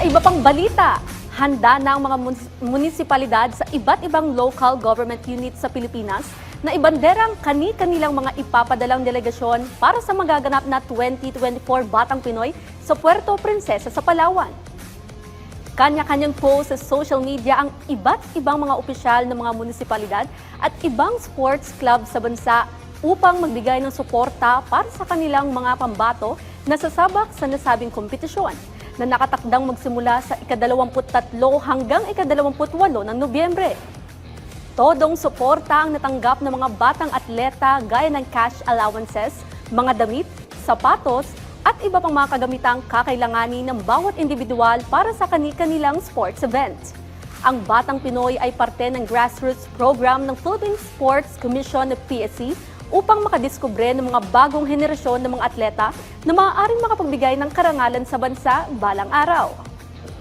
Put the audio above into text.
Sa iba pang balita, handa na ang mga munisipalidad sa iba't ibang local government units sa Pilipinas na ibanderang kani-kanilang mga ipapadalang delegasyon para sa magaganap na 2024 Batang Pinoy sa Puerto Princesa sa Palawan. Kanya-kanyang post sa social media ang iba't ibang mga opisyal ng mga munisipalidad at ibang sports club sa bansa upang magbigay ng suporta para sa kanilang mga pambato na sasabak sa nasabing kompetisyon na nakatakdang magsimula sa ika-23 hanggang ika-28 ng Nobyembre. Todong suporta ang natanggap ng mga batang atleta gaya ng cash allowances, mga damit, sapatos, at iba pang mga kagamitang kakailanganin ng bawat individual para sa kani-kanilang sports event. Ang Batang Pinoy ay parte ng grassroots program ng Philippine Sports Commission ng PSC upang makadiskubre ng mga bagong henerasyon ng mga atleta na maaaring makapagbigay ng karangalan sa bansa balang araw.